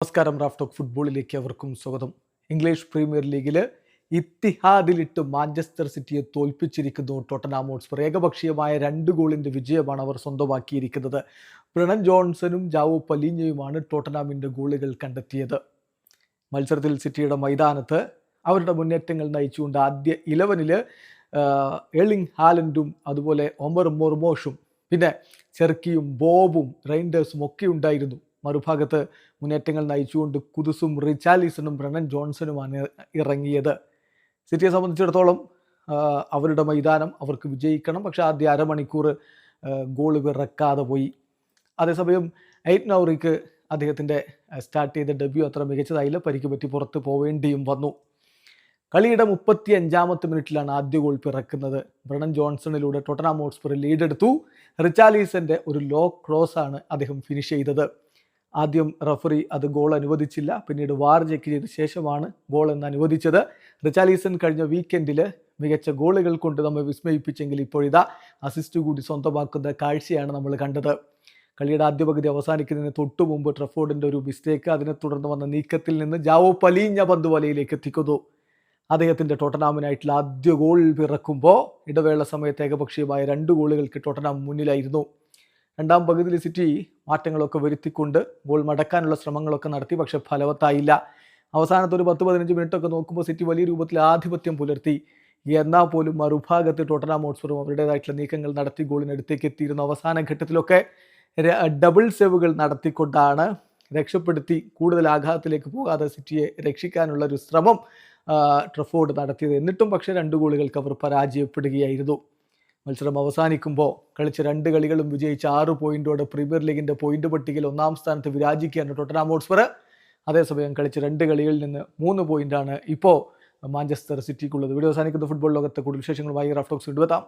നമസ്കാരം. Raf talk ഫുട്ബോളിലേക്ക് അവർക്കും സ്വാഗതം. ഇംഗ്ലീഷ് പ്രീമിയർ ലീഗിൽ ഇത്തിഹാദിലിട്ട് മാഞ്ചസ്റ്റർ സിറ്റിയെ തോൽപ്പിച്ചിരിക്കുന്നു ടോട്ടൻഹാം ഹോട്ട്സ്പർ. ഏകപക്ഷീയമായ 2 ഗോളിന്റെ വിജയമാണ് അവർ സ്വന്തമാക്കിയിരിക്കുന്നത്. ബ്രണൻ ജോൺസണും ജാവോ പലീഞ്ഞയുമാണ് ടോട്ടൻഹാമിന്റെ ഗോളുകൾ കണ്ടെത്തിയത്. മത്സരത്തിൽ സിറ്റിയുടെ മൈതാനത്ത് അവരുടെ മുന്നേറ്റങ്ങൾ നയിച്ചുകൊണ്ട് ആദ്യ 11-ൽ എർലിംഗ് ഹാലൻഡും അതുപോലെ ഒമർ മൊർമോഷും പിന്നെ ചെർക്കിയും ബോബും റെയിൻഡേഴ്സും ഒക്കെ ഉണ്ടായിരുന്നു. മറുഭാഗത്ത് മുന്നേറ്റങ്ങൾ നയിച്ചുകൊണ്ട് കുദുസും റിച്ചാലിസണും ബ്രണൻ ജോൺസണുമാണ് ഇറങ്ങിയത്. സിറ്റിയെ സംബന്ധിച്ചിടത്തോളം അവരുടെ മൈതാനം അവർക്ക് വിജയിക്കണം. പക്ഷെ ആദ്യ അരമണിക്കൂർ ഗോൾ വിറക്കാതെ പോയി. അതേസമയം ഐറ്റ് നൗറിക്ക് അദ്ദേഹത്തിൻ്റെ സ്റ്റാർട്ട് ചെയ്ത ഡെബ്യൂ അത്ര മികച്ചതായില്ല. പരിക്ക് പറ്റി പുറത്ത് പോവേണ്ടിയും വന്നു. കളിയുടെ 35-ാമത്തെ മിനിറ്റിലാണ് ആദ്യ ഗോൾ പിറക്കുന്നത്. ബ്രണൻ ജോൺസണിലൂടെ ടോട്ടൻഹാം ഹോട്ട്സ്പർ ലീഡെടുത്തു. റിച്ചാലിസന്റെ ഒരു ലോ ക്രോസ് ആണ് അദ്ദേഹം ഫിനിഷ് ചെയ്തത്. ആദ്യം റഫറി അത് ഗോൾ അനുവദിച്ചില്ല. പിന്നീട് വാർ ചെക്ക് ചെയ്ത ശേഷമാണ് ഗോൾ എന്ന് അനുവദിച്ചത്. റിച്ചാലിസൺ കഴിഞ്ഞ വീക്കെൻഡിൽ മികച്ച ഗോളുകൾ കൊണ്ട് നമ്മെ വിസ്മയിപ്പിച്ചെങ്കിൽ ഇപ്പോഴിതാ അസിസ്റ്റ് കൂടി സ്വന്തമാക്കുന്ന കാഴ്ചയാണ് നമ്മൾ കണ്ടത്. കളിയുടെ ആദ്യ പകുതി അവസാനിക്കുന്നതിന് തൊട്ടു മുമ്പ് ട്രഫോർഡിൻ്റെ ഒരു മിസ്റ്റേക്ക്, അതിനെ തുടർന്ന് വന്ന നീക്കത്തിൽ നിന്ന് ജാവോ പലീഞ്ഞ പന്ത് വലയിലേക്ക് എത്തിക്കുന്നു. അദ്ദേഹത്തിൻ്റെ ടോട്ടൻഹാമിനായിട്ടുള്ള ആദ്യ ഗോൾ പിറക്കുമ്പോൾ ഇടവേള സമയത്ത് ഏകപക്ഷീയമായ 2 ഗോളുകൾക്ക് ടോട്ടൻഹാം മുന്നിലായിരുന്നു. രണ്ടാം പകുതിയിൽ സിറ്റി മാറ്റങ്ങളൊക്കെ വരുത്തിക്കൊണ്ട് ഗോൾ മടക്കാനുള്ള ശ്രമങ്ങളൊക്കെ നടത്തി. പക്ഷെ ഫലവത്തായില്ല. അവസാനത്തെ ഒരു 10-15 മിനിറ്റൊക്കെ നോക്കുമ്പോൾ സിറ്റി വലിയ രൂപത്തിൽ ആധിപത്യം പുലർത്തി. എന്നാൽ പോലും മറുഭാഗത്ത് ടോട്ടൻഹാം ഹോട്ട്സ്പറും അവരുടേതായിട്ടുള്ള നീക്കങ്ങൾ നടത്തി ഗോളിനടുത്തേക്ക് എത്തിയിരുന്നു. അവസാന ഘട്ടത്തിലൊക്കെ ഡബിൾ സേവുകൾ നടത്തിക്കൊണ്ടാണ് രക്ഷപ്പെടുത്തി കൂടുതൽ ആഘാതത്തിലേക്ക് പോകാതെ സിറ്റിയെ രക്ഷിക്കാനുള്ള ഒരു ശ്രമം ട്രഫോർഡ് നടത്തിയത്. എന്നിട്ടും പക്ഷേ 2 ഗോളുകൾക്ക് അവർ പരാജയപ്പെടുകയായിരുന്നു. മത്സരം അവസാനിക്കുമ്പോൾ കളിച്ച 2 കളികളും വിജയിച്ച 6 പോയിന്റോടെ പ്രീമിയർ ലീഗിന്റെ പോയിന്റ് പട്ടികയിൽ 1-ാം സ്ഥാനത്ത് വിരാജിക്കുകയാണ് ടോട്ടൻഹാം ഹോട്ട്സ്പർ. അതേസമയം കളിച്ച 2 കളികളിൽ നിന്ന് 3 പോയിന്റാണ് ഇപ്പോൾ മാഞ്ചസ്റ്റർ സിറ്റിക്കുള്ളത്. വീഡിയോ അവസാനിക്കുന്ന ഫുട്ബോൾ ലോകത്തെ കൂടുതൽ വിശേഷങ്ങളുമായി റാഫ് ടോക്സ് കൊണ്ടുവെത്താം.